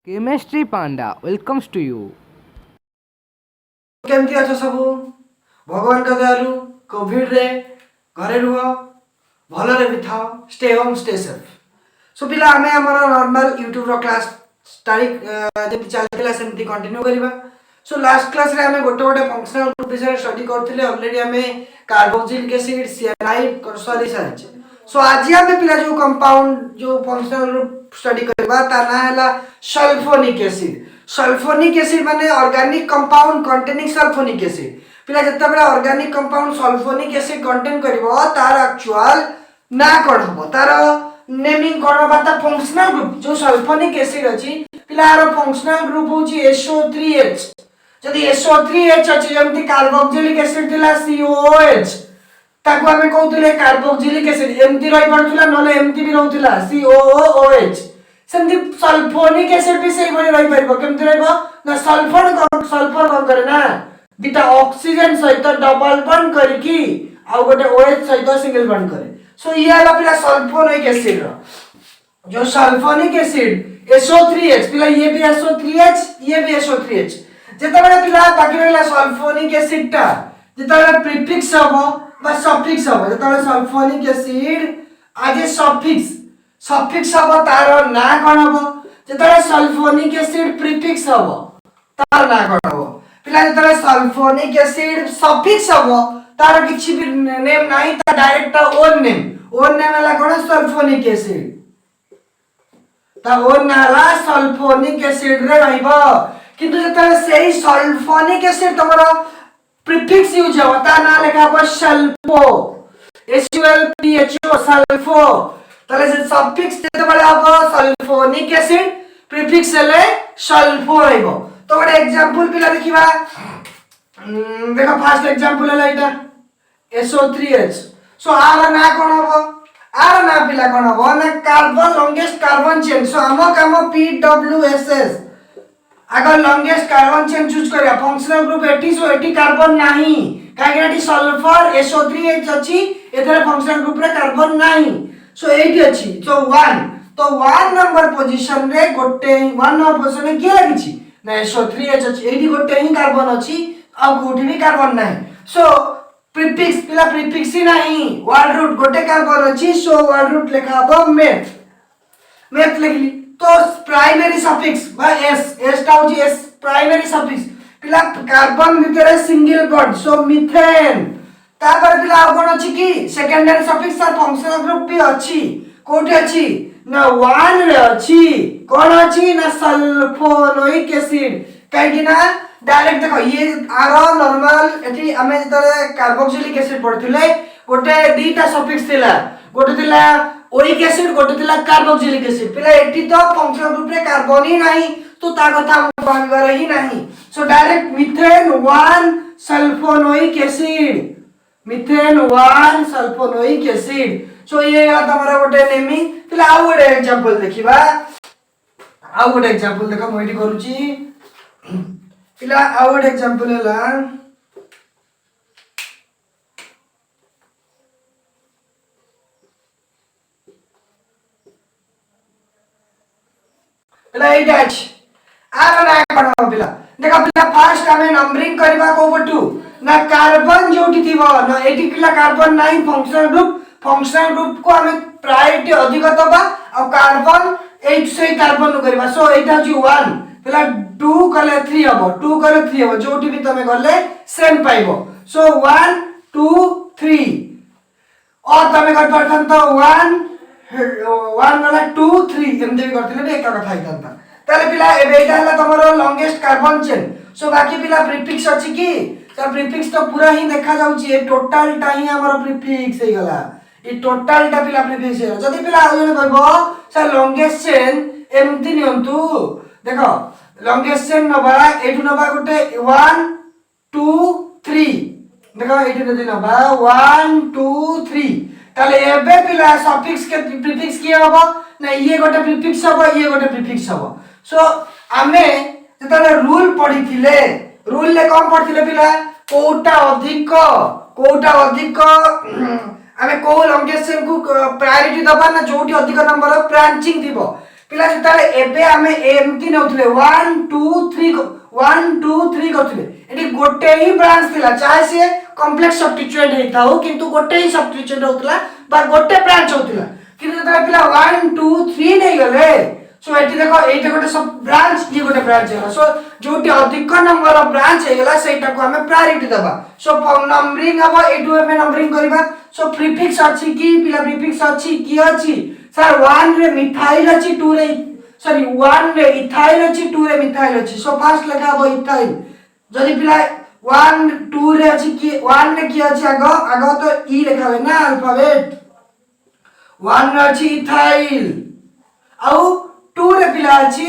Chemistry Panda welcomes to you. केमती अछ सबू भगवान का दयालु कोविड रे घरे रुह भलरे भी था stay home stay safe so पिला आमे हमर नॉर्मल यूट्यूब रो क्लास तारीख जेति चलतिला सेमति कंटिन्यू करिबा सो लास्ट क्लास रे आमे गोटे गोटे फंक्शनल ग्रुप विषय स्टडी करथिले ऑलरेडी आमे कार्बोक्सिलिक एसिड सियानाइड करसरी सारिचे सो आज आमे पिला जो कंपाउंड जो फंक्शनल ग्रुप स्टडी करबा ता ना हला सल्फोनिक एसिड सल्फोनिक एसिड माने organic compound containing sulphonic acid पिला जत्ता बेला organic compound sulphonic acid contain करबो तार एक्चुअल ना कोन हबो तार नेमिंग कोन हबो ता फंक्शनल ग्रुप जो सल्फोनिक एसिड अछि पिला रो फंक्शनल ग्रुप होची SO3H जदी SO3H अछि जमति कार्बोक्सिलिक एसिड थिला COOH ताको हमें कहउतले कार्बोक्सिलिक एसिड एमति रहि पडथुला नले एमति भी रहउतला COOH सेमति सल्फोनिक एसिड भी सही बने रही परबो केमति रहबो ना सल्फर कोन करे ना दिटा ऑक्सीजन सहित डबल बॉन्ड करिकी आ गोटे OH सहित सिंगल बॉन्ड करे सो ये आला पिला सल्फोनिक एसिड रो जो सल्फोनिक एसिड SO3H पिला ये भी SO3H ये भी SO3H जेता बडा पिला बाकी रहला सल्फोनिक एसिड ता जेता बडा प्रीफिक्स हबो बा सफिक्स हबो जेता बडा सल्फोनिक एसिड आज सफिक्स हबो तार ना कोन हबो जेता सल्फोनिक एसिड प्रीफिक्स हबो तार ना कोन हबो पिला जेता सल्फोनिक एसिड सफिक्स हबो तार किछि भी नेम नाही ता डायरेक्ट ओन नेम हला कोन सल्फोनिक एसिड ता ओन नाला सल्फोनिक एसिड रे रहइबो किंतु जेता सेही सल्फोनिक एसिड तमरो प्रीफिक्स यूज हबो ता ना लेखा हबो सल्फो SULPHO सल्फो ताले से सफिक्स जेते बडा हबो सल्फोनिक एसिड प्रीफिक्स हेले सल्फो रहइबो तो ଗୋଟେ एग्जांपल पिला देखिबा देखो फर्स्ट एग्जांपल है एटा SO3H सो आर ना कोन हबो आर ना पिला कोन हबो ना कार्बन लॉन्गेस्ट कार्बन चेन सो हम काम PWSS अगर लॉन्गेस्ट कार्बन चेन चूज करिया फंक्शनल ग्रुप 80 सो 80 कार्बन नाही काहेकि सल्फर SO3H अछि एथरे फंक्शनल ग्रुप रे कार्बन नाही सो 80 अछि सो 1 तो 1 नंबर पोजीशन रे गोटे 1 नंबर पोजीशन रे के लागिछि ना SO3H अछि एठी गोटे ही कार्बन अछि आ कोठी भी कार्बन नाही सो प्रीफिक्स पिला प्रीफिक्स ही नाही वर्ड रूट गोटे कार्बन अछि सो वर्ड रूट लेखा हबो मेथ लिखली तो प्राइमरी सफिक्स बा S टा होची S प्राइमरी सफिक्स पिला कार्बन भितरे सिंगल बॉन्ड सो मीथेन तापर पिला कोन अछि की सेकेंडरी सफिक्स और फंक्शनल ग्रुप भी अछि कोठी अछि ना 1 रे अछि कोन अछि ना सल्फोनिक एसिड काहेकि ना डायरेक्ट देखो ये आरो नॉर्मल एठी हमें जतरे कार्बोक्सिलिक एसिड पढथिले गोटे दीटा सफिक्स थिला गोटे थिला ओइक एसिड गोटे थिला कार्बोक्सिलिक एसिड पिला एठी तो फंक्शनल ग्रुप रे कार्बन ही नाही तो ता कथा हम कहबार ही नाही so direct methane 1 sulphonic acid so ये तमरा गोटे नेमी पिला आ गोटे एग्जांपल देखिबा आ गोटे एग्जांपल देखो मोइटी करूची पिला आ गोटे एग्जांपल हला राइट आर ना कोन पिला देखो पिला फर्स्ट हमें नंबरिंग करबा को बटू ना कार्बन जोटी थिबो ना एटी पिला कार्बन नाही फंक्शनल ग्रुप को हमें प्रायोरिटी अधिक दबा और कार्बन 8 से कार्बन करबा सो एटा जी 1 पिला 2 कले 3 हबो जोटी भी तमे गले सेम पाइबो सो 1 2 3 और तमे कर परथन तो 1 वाला 2 3 एमदे भी करथिले बे एका कथा आइतंता ताले पिला एबे एटा हला तमरो लॉन्गेस्ट कार्बन चेन सो बाकी पिला प्रीफिक्स अछि की तो प्रीफिक्स तो पूरा ही देखा जाउची ए टोटल टा ही हमर प्रीफिक्स हे गला ए टोटल टा पिला प्रीफिक्स हे जदी पिला आ जने कहबो सर लॉन्गेस्ट चेन एमति नियंतु देखो लॉन्गेस्ट चेन नबा एठु नबा गोटे 1 2 3 देखो एठु जदी नबा 1 2 3 ताले एबे पिला सफिक्स के प्रीफिक्स की हबो ना ये गोटे प्रीफिक्स हबो ये गोटे प्रीफिक्स हबो सो आमे जतले रूल पढिथिले रूल ले कम पढिथिले पिला कोटा अधिक आमे को लॉन्गेस्ट चेन को प्रायोरिटी दबा ना जोटी अधिक नंबर ऑफ ब्रांचिंग थिबो पिला जेताले एबे आमे एमती नउथले 1 2 3 1 2 3 करथले एटी गोटे ही ब्रांच थिला चाहे से कॉम्प्लेक्स सब्स्टिट्यूएंट हेताउ किंतु गोटे ही सब्स्टिट्यूएंट होतला बा गोटे ब्रांच होतला किंतु जेताले पिला 1 2 3 नै गले सो एटी देखो एटा गोटे सब ब्रांच ये गोटे ब्रांच है सो जोटी अधिक नंबर ऑफ ब्रांच हे गला सेटा को हमें प्रायोरिटी दबा सो नंबरिंग अब एटू हमें नंबरिंग करबा सो प्रीफिक्स अछि की पिला प्रीफिक्स अछि की अछि सर 1 रे मिथाइल अछि 2 रे सॉरी 1 रे इथाइल अछि 2 रे मिथाइल अछि सो फर्स्ट लगाबो इथाइल जदी पिला 1 2 रे अछि की 1 रे की अछि आगो तो ई लिखावे ना अल्फाबेट 1 रे अछि इथाइल आउ 2 रे पिला अछि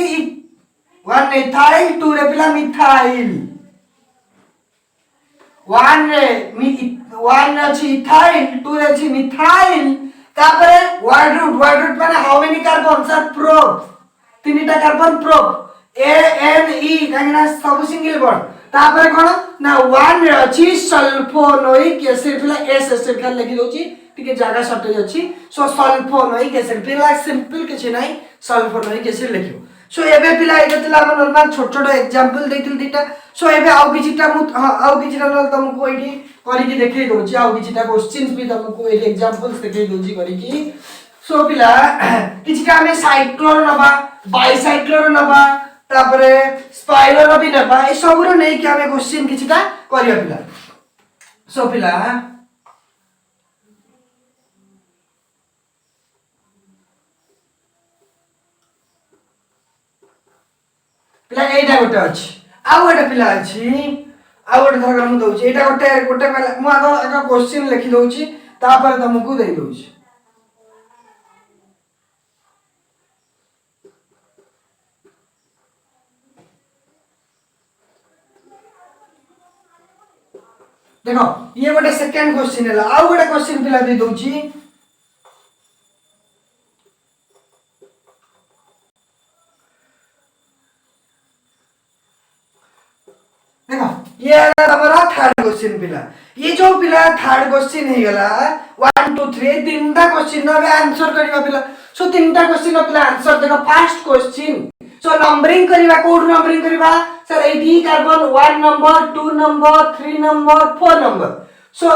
1 रे इथाइल 2 रे पिला मिथाइल 1 रे 1 रे अछि इथाइल 2 रे अछि मिथाइल तापरे वर्ड रूट माने how many carbon sir prop तीनटा carbon prop A N E कांगना सब सिंगल बॉन्ड तापरे कोन ना 1 रे अछि सल्फोनोइक एसिड पिला एस एसिड खाली लिखि दोची टिके जागा शॉर्टेज अछि सो सल्फोनोइक एसिड पिला सिंपल किछ नै सल्फोनोइक एसिड लिखियो सो एबे पिला एबे तला हम नॉर्मल छोट छोट एग्जांपल देतिल दिटा सो एबे आउ किछटा मु आउ किछटा न तुमको एठी करि के देखै दोची आउ किछटा क्वेश्चंस भी तुमको एठी एग्जांपल्स देखै दोची करि की सो पिला किछटा हमें साइक्लोन नबा बाइसाइक्लोन नबा तापरे स्पाइरल भी नबा ए सब रो नै कि हमें क्वेश्चन किछटा करिया पिला सो पिला पिला एटा गोटे अछि आउ गोटे पिला अछि आउ गोटे धरकर मु दउछि एटा गोटे गोटे पिला मु आगो एक क्वेश्चन लिखि दउछि तापर तुमको दे दउछि देखो ये गोटे सेकंड क्वेश्चन है आउ गोटे क्वेश्चन पिला दे दउछि देखो ये हमारा थर्ड क्वेश्चन पिला ये जो पिला थर्ड क्वेश्चन हे गला 1 2 3 तीनटा क्वेश्चन नो आंसर करिवा पिला सो तीनटा क्वेश्चन पिला आंसर देखो फर्स्ट क्वेश्चन सो नंबरिंग करिवा कोड नंबरिंग करिवा सर एटी carbon 1 number 2 number 3 number 4 number so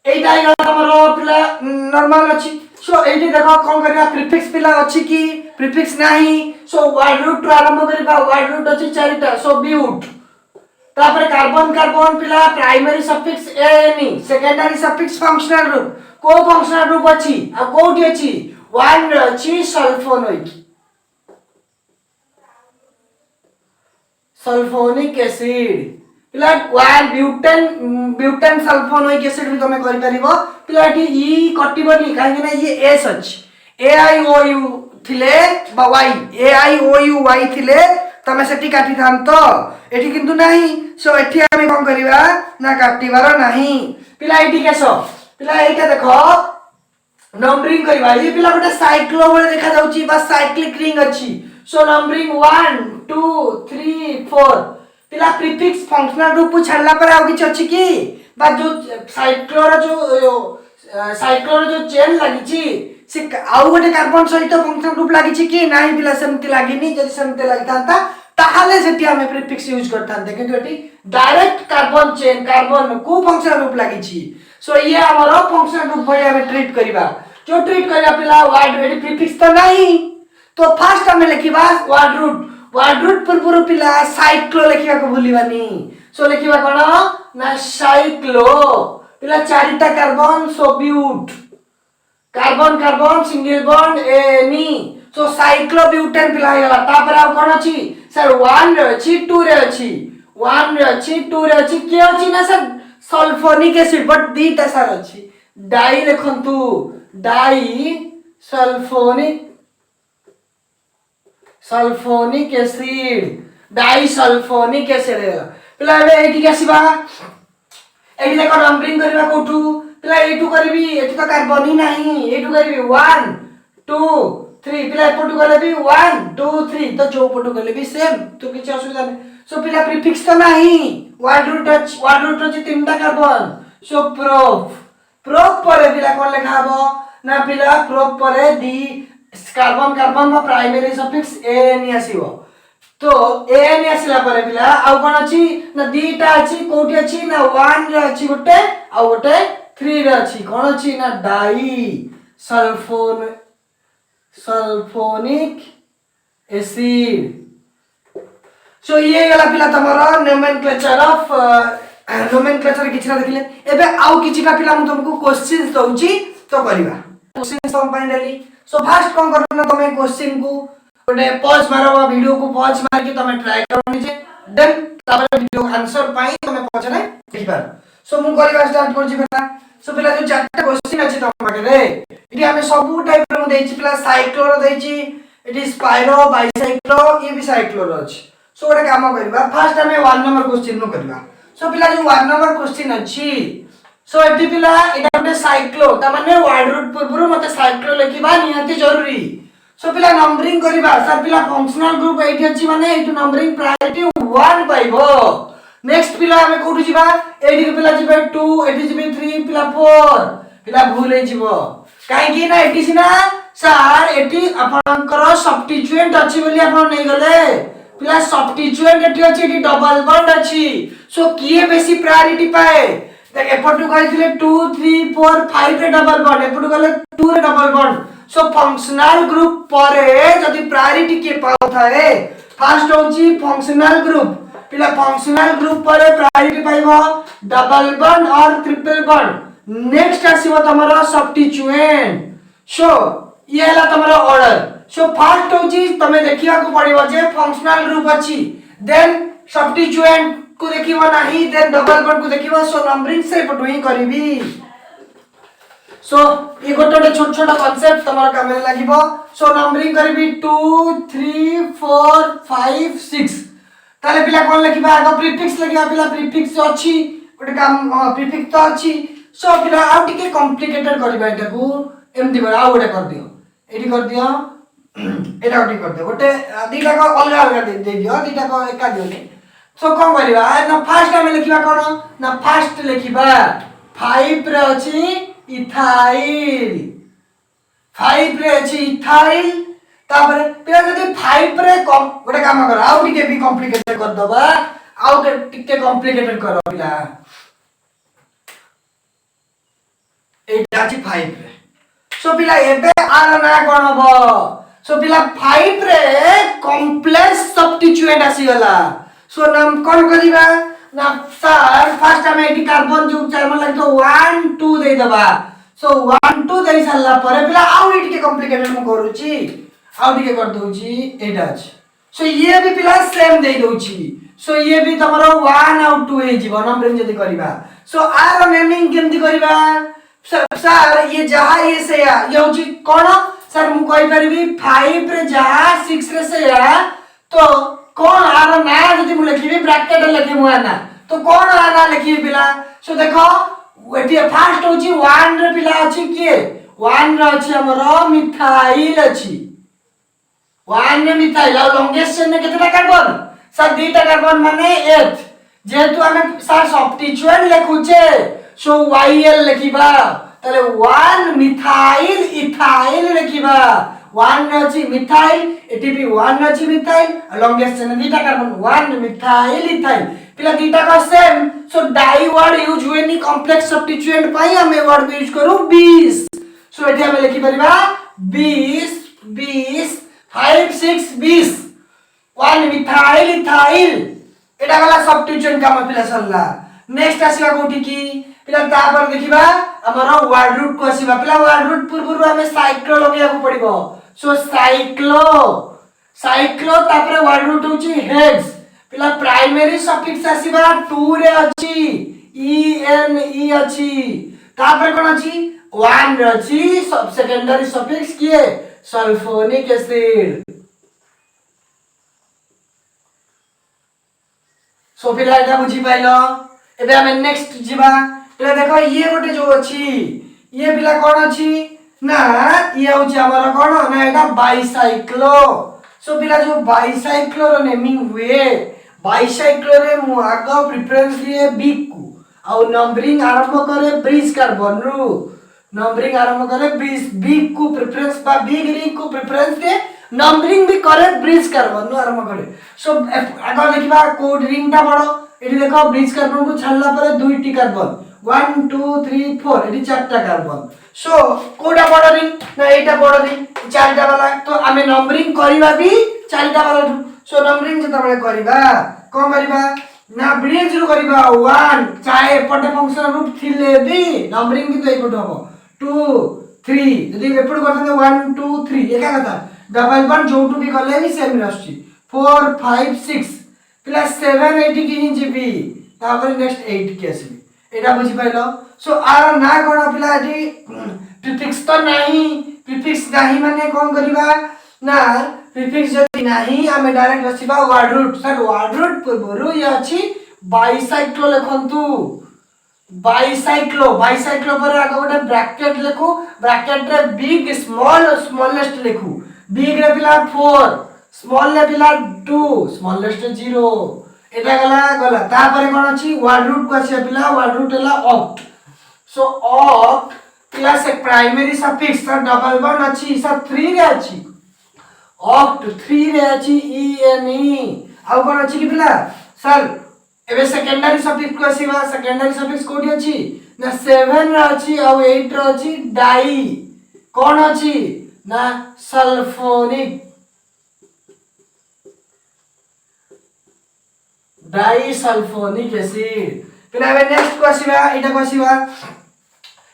एटा हे गला हमरो पिला नॉर्मल अछि सो एटी देखो कोन करिवा प्रीफिक्स पिला अछि की प्रीफिक्स नाही सो वर्ड रूट रो आरंभ करिवा वर्ड रूट अछि चारिटा सो ब्यूट तापर कार्बन कार्बन पिला primary suffix any secondary suffix functional group को फंक्शनल ग्रुप अछि आ कोठी अछि 1 रे अछि सल्फोनिक एसिड पिला 1 ब्यूटेन सल्फोनिक एसिड भी तमे करि परिबो पिला टी ई कटिबनी काहे ना ये एस अछि ए आई ओ यू थिले बा Y A I O U Y थिले तमे सेठी काटी थान तो एठी किंतु नाही सो एठी आमे कोन करिवा ना काटिबार नाही पिला एठी केसो पिला एटा देखो नंबरिंग करिवा ये पिला गोटे साइक्लो बोले देखा जाउची बा साइक्लिक रिंग अछि सो नंबरिंग 1 2 3 4 पिला प्रीफिक्स फंक्शनल ग्रुप छाडला पर आ किछ अछि की बा जो साइक्लोर जो चेन लागि छी से आउ गोटे कार्बन सहित फंक्शनल ग्रुप लागि छी की नाही पिला सेमति लागिनी जदि सेमति लागतांता ताहाले सेठी हमें प्रीफिक्स यूज करथांते किंतु eighty direct carbon chain carbon को फंक्शनल ग्रुप लागि छी सो ये हमरो फंक्शनल ग्रुप भई हमें ट्रीट करिबा जो ट्रीट करिया पिला वर्ड एटी प्रीफिक्स तो नाही तो फर्स्ट हमें लिखिबा वर्ड रूट पूर्व पिला साइक्लो लिखिबा को भूलिबानी सो लिखिबा कोन ना साइक्लो पिला चारिटा कार्बन सो ब्यूट कार्बन कार्बन सिंगल बॉन्ड एनी सो साइक्लोब्यूटेन पिला गला तापर आ कोन अछि सर 1 रे अछि 2 रे अछि 1 रे अछि 2 रे अछि के अछि ना सर सल्फोनिक एसिड बट दीटा सर अछि डाई लिखंतु di sulphonic acid di sulphonic acid पिला एठी केसिबा एठी देखो नंबरिंग करबा कोठू पिला एठू करबी एठी तो कार्बन ही नाही एठू करबी 1 2 3 पिला एपटू गले भी 1 2 3 तो जो पटू गले भी सेम तो किछ असुविधा नै सो पिला प्रीफिक्स तो नाही वर्ड रूट अछि तीनटा कार्बन सो प्रोप पर पिला कोन लेखा हबो ना पिला प्रोप पर दी कार्बन कार्बन बा प्राइमरी सफिक्स एन आसीबो तो एन आसिला परे पिला आ कोन अछि ना दीटा अछि कोठी अछि ना 1 रे अछि गोटे आ गोटे 3 रे अछि कोन अछि ना डाई सल्फोनिक एसिड सो ये गला पिला तमरो नोमेनक्लेचर ऑफ नोमेनक्लेचर किछना देखिले एबे आउ किछटा पिला हम तुमको क्वेश्चंस दउची तो करिवा क्वेश्चंस हम फाइनली सो फर्स्ट कोन करना तमे क्वेश्चन को गोटे पॉज मारो वीडियो को पॉज मार के तमे ट्राई करो निजे देन तापर वीडियो आंसर पाई तमे पछने देखि पार सो मु करिवा स्टार्ट कर जिबा सो पिला जो चारटा क्वेश्चन अछि तम पाके रे इडी हमें सब टाइप रो देछि पिला साइक्लो रो देछि इट इज स्पाइरो बाइसाइक्लो ये भी साइक्लो रो अछि सो गोटे काम करिवा फर्स्ट हमें 1 नंबर क्वेश्चन नो करिवा सो पिला जो 1 नंबर क्वेश्चन अछि सो एटी पिला एटा गोटे साइक्लो ता माने वर्ड रूट पूर्वरु मते साइक्लो लिखिबा निहाती जरूरी सो पिला नंबरिंग करिबा सर पिला फंक्शनल ग्रुप एटी अछि माने एटू नंबरिंग प्रायोरिटी 1 पाइबो नेक्स्ट पिला हमें कोठु जिबा एटी के पिला जिबे 2 एटी जिबे 3 पिला 4 पिला भूल हे जिवो काहे कि ना एटी सिना सर एटी आपनकर सब्स्टिट्यूएंट अछि बोली आपन नै गले पिला सब्स्टिट्यूएंट एटी अछि एटी डबल बॉन्ड अछि सो किए बेसी प्रायोरिटी पाए देख एपटू कहिथिले 2 3 4 5 रे डबल बॉन्ड एपटू गले 2 रे double bond so functional group परे जदी प्रायोरिटी के पाउ थाए फर्स्ट होची फंक्शनल ग्रुप पिला फंक्शनल ग्रुप परे प्रायोरिटी पाइबो डबल बॉन्ड और ट्रिपल बॉन्ड नेक्स्ट आसीबो तमरो सब्स्टिट्यूएंट सो ये हला तमरो ऑर्डर सो फर्स्ट होची तमे देखिया को पड़िबो जे फंक्शनल ग्रुप अछि देन सब्स्टिट्यूएंट को देखिबो नाही देन डबल बॉन्ड को देखिबो सो नंबरिंग से पटु ही करबी सो ये गोटे छोट छोट कांसेप्ट तमरा काम में लागिबो सो नंबरिंग करबी 2 3 4 5 6 ताले पिला कोन लिखिबा आगो प्रीफिक्स लगिया पिला प्रीफिक्स अछि गोटे काम प्रीफिक्स तो अछि सो पिला आ टिके कॉम्प्लिकेटेड करबा एटा को एमदी बरा आ गोटे कर दियो एडी कर दियो एटा गोटे कर दियो गोटे दीटा को अलग अलग दे दियो दीटा को एका दियो सो कोन करबा ना फर्स्ट में लिखिबा कोन ना फर्स्ट लिखिबा 5 रे अछि इथाइल 5 रे अछि इथाइल तापर पिला जदी 5 रे कम गोटे काम कर आउ टिके भी कॉम्प्लिकेटेड कर दबा आउ टिके कॉम्प्लिकेटेड कर पिला एटा अछि 5 रे सो पिला एबे आर ना कोन हबो सो पिला 5 रे कॉम्प्लेक्स सब्स्टिट्यूएंट आसी गला सो नाम कोन करिबा ना सर फर्स्ट हमें एटी कार्बन जो चार मन लागतो 1 2 दे दबा सो 1 2 दे साला परे पिला आउ एटी के कॉम्प्लिकेटेड म करूची आउ टिके कर दोची एटा अछि सो ये भी पिला सेम दे दोची सो ये भी तमरो 1 और 2 हे जीवन नंबरिंग जदी करबा सो आर नेमिंग केमती करबा सर ये जहा ये से या ये होची कोन सर मु कहि परबी 5 रे जहा 6 रे से या तो कोन आर ना जदी मु लिखिबी ब्रैकेट लिखि मु ना तो कोन आना लिखि पिला सो देखो एटी फर्स्ट होची 1 रे पिला अछि के 1 रे अछि हमरो मिथाइल अछि 1 रे मिथाइल और लॉन्गेस्ट चेन में कितना कार्बन सर दीटा कार्बन माने 8 जेतु हमें सर सब्स्टिट्यूएंट लिखुचे सो YL लिखिबा तले 1 मिथाइल इथाइल लिखिबा 1 अछि मिथाइल एटी भी 1 अछि मिथाइल लॉन्गेस्ट चेन दीटा कार्बन 1 मिथाइल इथाइल पिला दीटा का same so di word use हुए नी कॉम्प्लेक्स सब्स्टिट्यूएंट पाई हमें वर्ड यूज करू 20 सो एटी हमें लिखि परिबा 20 20 5 6 20 1 मिथाइल इथाइल एटा वाला सब्स्टिट्यूएंट का पिला सरला नेक्स्ट आसीबा कोठी की पिला तापर देखिबा हमर वर्ड रूट को आसीबा पिला वर्ड रूट पूर्वरु हमें साइक्लो लगिया को पड़िबो सो साइक्लो तापर वर्ड रूट होची हेड्स पिला प्राइमरी सफिक्स आसीबा 2 रे अछि en e अछि तापर कोन अछि 1 रे अछि सब सेकेंडरी सफिक्स किए सल्फोनिक एसिड सो पिला एटा बुझी पाइलो एबे हमें नेक्स्ट जीवा पिला देखो ये गोटे जो अछि ये पिला कोन अछि ना ये होची हमर कोन ना एटा बाइसाइक्लो सो पिला जो बाइसाइक्लो रो नेमिंग हुए बाइसाइक्लो रे मु आगो प्रेफरेंस दिए बी को आ नंबरिंग आरंभ करे ब्रिज कार्बन रु नंबरिंग आरंभ कले बिग को प्रेफरेंस बा बिग रिंग को प्रेफरेंस दे नंबरिंग भी करे ब्रिज कार्बन नु आरंभ करे सो आगे देखिबा कोड रिंग ता बड़ो एठी देखो ब्रिज कार्बन को छाड़ला परे दुईटी कार्बन 1 2 3 4 एठी चारटा कार्बन सो कोडा बड़ रिंग ना एटा बड़ रिंग चारटा वाला तो आमे नंबरिंग करिबा भी चारटा वाला सो नंबरिंग जता बळे करिबा कोन करिबा ना ब्रिज रु करिबा 1 चाहे एपटे फंक्शन रूप थिले भी नंबरिंग भी तो एपटे हबो 2 3 जदी एपटे करथन 1 2 3 एका कथा डबल वन जोटू भी कले भी सेम राशि 4 5 6 प्लस 7 8 की हि जीबी तापर नेक्स्ट 8 के आसी एटा बुझी पाइलो सो आर ना कोन पिला एटी प्रीफिक्स तो नाही प्रीफिक्स नाही माने कोन करिबा ना प्रीफिक्स जति नाही हमें डायरेक्ट रसिबा word root sir word root पूर्वरु ये अछि बाइसाइक्लो लिखंतु बाइसाइक्लो बाइसाइक्लो पर आगे गोटे ब्रैकेट लिखु ब्रैकेट रे बिग स्मॉल स्मॉलेस्ट लिखु बिग रे पिला 4 स्मॉल रे पिला 2 स्मॉलेस्ट 0 एटा गला तापर कोन अछि वर्ड रूट को अछि पिला वर्ड रूट हला ऑक्ट सो ऑक्ट प्लस एक primary suffix sir double one अछि सर 3 रे अछि ऑक्ट 3 रे अछि ene आ कोन अछि कि पिला सर एबे सेकेंडरी सफिक्स को आसीबा सेकेंडरी सफिक्स कोठी अछि ना 7 रे अछि आ 8 रे अछि डाई कोन अछि ना सल्फोनिक डाई सल्फोनिक एसिड पिला एबे नेक्स्ट को आसीबा एटा को आसीबा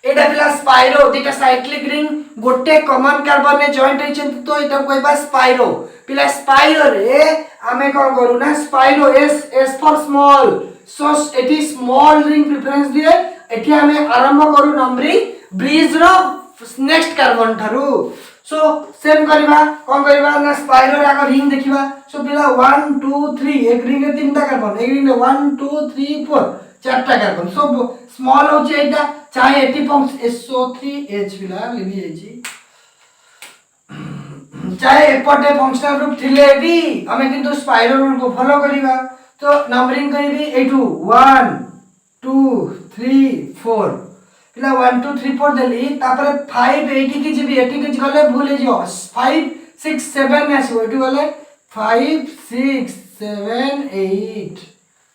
एटा पिला स्पाइरो दिटा साइक्लिक रिंग गोटे कॉमन कार्बन ने जॉइंट होइछन तो एटा कहबा स्पाइरो पिला स्पाइरो रे आमे कोन करू ना spiro S for small so एटी स्मॉल रिंग प्रेफरेंस दिए एटी आमे आरंभ करू नंबरिंग ब्रिज रो नेक्स्ट कार्बन थारु सो सेम करबा कोन करबा ना स्पाइरो रे आगे रिंग देखिबा सो पिला 1 2 3 एक रिंग रे तीनटा कार्बन एक रिंग रे 1 2 3 4 चारटा कार्बन सो स्मॉल हो छै एटा चाहे एटी फंक्शन SO3H पिला लेबी जाईची चाहे एपटे फंक्शनल ग्रुप थिले भी हमें किंतु स्पाइरो रूल को फॉलो करिबा तो नंबरिंग करिबी एटू 1 2 3 4 पिला 1 2 3 4 देली तापर 5 80 की जीबी 80 की गले भूल जियो 5 6 7 ने आसीबो एटू गले 5 6 7 8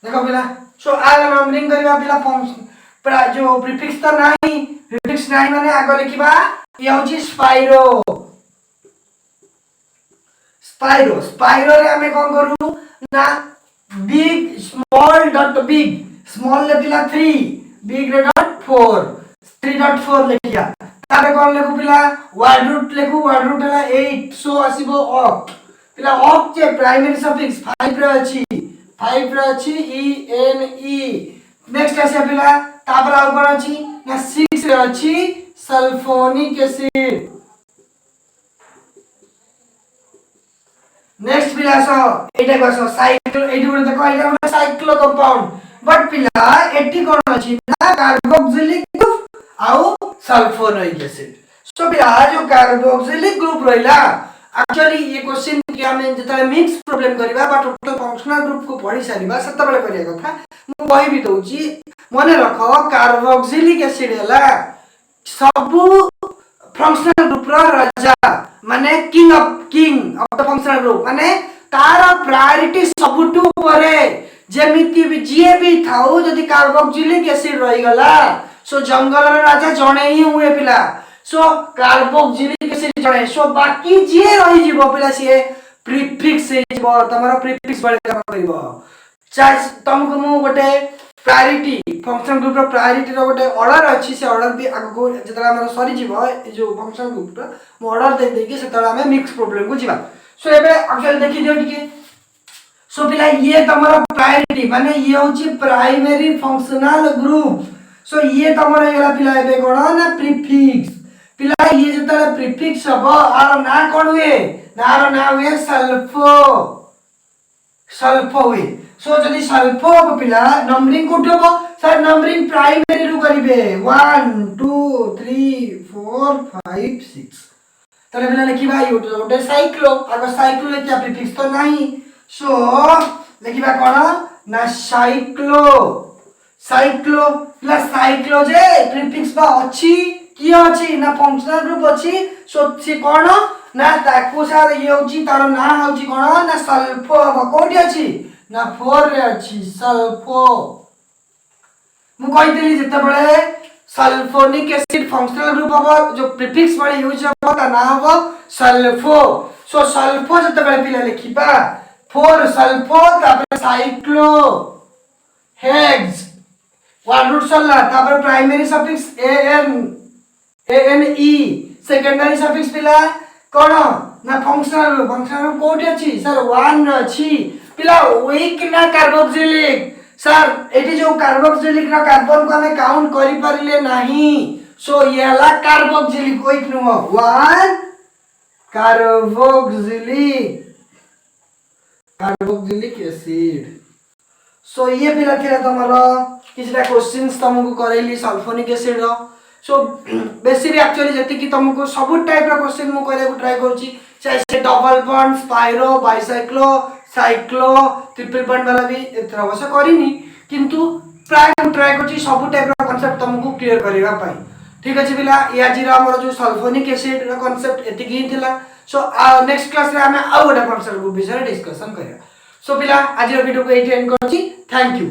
देखो पिला सो आगे नंबरिंग करिबा पिला फंक्शन जो प्रीफिक्स तो नाही प्रीफिक्स नाही माने आगे लिखिबा ये होची स्पाइरो स्पाइरो स्पाइरो रे हमें कोन करू ना big small dot big small ले पिला 3 बिग रे डॉट 4 3.4 लिखिया तारे कोन लेखु पिला वर्ड रूट लेखु वर्ड रूट हला 8 सो आसीबो ऑक्ट पिला ऑक्ट जे प्राइमरी सफिक्स 5 रे अछि 5 रे अछि ene नेक्स्ट आसी पिला तापर आ कोन अछि ना 6 रे अछि सल्फोनिक एसिड नेक्स्ट पिला सो एटा को साइक्लो एटी गुड देखो एटा साइक्लो कंपाउंड बट पिला एटी कोन अछि ना कार्बोक्सिलिक ग्रुप आउ सल्फोनिक एसिड सो पिला जो कार्बोक्सिलिक ग्रुप रहिला एक्चुअली ये क्वेश्चन कि हमें जता मिक्स प्रॉब्लम करबा बट टोटल फंक्शनल ग्रुप को पढ़ी सारिबा सत्ता बेले करिया कथा मु कहि भी दउची मने रखो कार्बोक्सिलिक एसिड हला सबु फंक्शनल ग्रुप रो राजा माने king of the functional group माने तार प्रायोरिटी सबुटु परे जेमिति भी जीए भी थाउ जदी कार्बोक्सिलिक एसिड रही गला सो जंगल रे राजा जणे ही हुए पिला सो कार्बोक्सिलिक एसिड जणे सो बाकी जीए रही जीवो पिला से प्रीफिक्स से जीवो तमरो प्रीफिक्स बळे काम करबो चाहे तुमको मु गोटे प्रायोरिटी फंक्शन ग्रुप रो प्रायोरिटी रो गोटे ऑर्डर अछि से ऑर्डर भी आगो जतरा हमर सरी जीवो ए जो फंक्शन ग्रुप रो मु ऑर्डर दे दे के सेतरा हमें मिक्स प्रॉब्लम को जीवा सो एबे एक्चुअली देखि दियो टिके सो पिला ये तमरो प्रायोरिटी माने ये होची प्राइमरी फंक्शनल ग्रुप सो ये तमरो एला पिला एबे कोन ना प्रीफिक्स पिला ये जतरा प्रीफिक्स हबो आर ना कोन हुए ना हुए सल्फो हुए सो जदी सल्फो हो पिला नंबरिंग कोठो हो सर नंबरिंग प्राइमरी रु करिवे 1 2 3 4 5 6 तले पिला लिखिबा ओटे साइक्लो आगो साइक्लो ले क्या प्रीफिक्स तो नाही सो लिखिबा कोन ना साइक्लो प्लस साइक्लो जे प्रीफिक्स बा अछि किए अछि ना फंक्शनल ग्रुप अछि सो सी कोन ना ताकू सार ये होची तार ना होची कोन ना सल्फो कोठी अछि ना 4 रे अछि सल्फो मु कहितली जते बळे सल्फोनिक एसिड फंक्शनल ग्रुप अब जो प्रीफिक्स बळे यूज हो ता ना हो सल्फो सो सल्फो जते बळे पिला लिखिबा 4 सल्फो तापर साइक्लो हेक्स वन रूट सल्ला तापर primary suffix an e secondary suffix पिला कोन ना फंक्शनल कोठी अछि सर 1 रे अछि पिला वीक ना कार्बोक्सिलिक सर एटी जो कार्बोक्सिलिक ना कार्बन को हमें काउंट करि परिले नाही सो येला कार्बोक्सिलिक वीक नुहो 1 कार्बोक्सिलिक एसिड सो ये पिला थिला तमरो किछटा क्वेश्चंस तुमको करेली सल्फोनिक एसिड रो सो बेसिकली एक्चुअली जति कि तुमको सब टाइप रो क्वेश्चन मु करे को ट्राई करछि चाहे से double bond spiro bicyclo cyclo triple bond वाला भी एथरा वसे करिनी किंतु प्राय ट्राई करछि सब टाइप रो कांसेप्ट तुमको क्लियर करिवा पाई ठीक अछि पिला या जीरा हमर जो सल्फोनिक एसिड रो कांसेप्ट एति कि थिला सो नेक्स्ट क्लास रे हमें आ गोटा कांसेप्ट को विषय डिस्कशन करिया सो पिला आज वीडियो को एटी एंड करछि थैंक यू।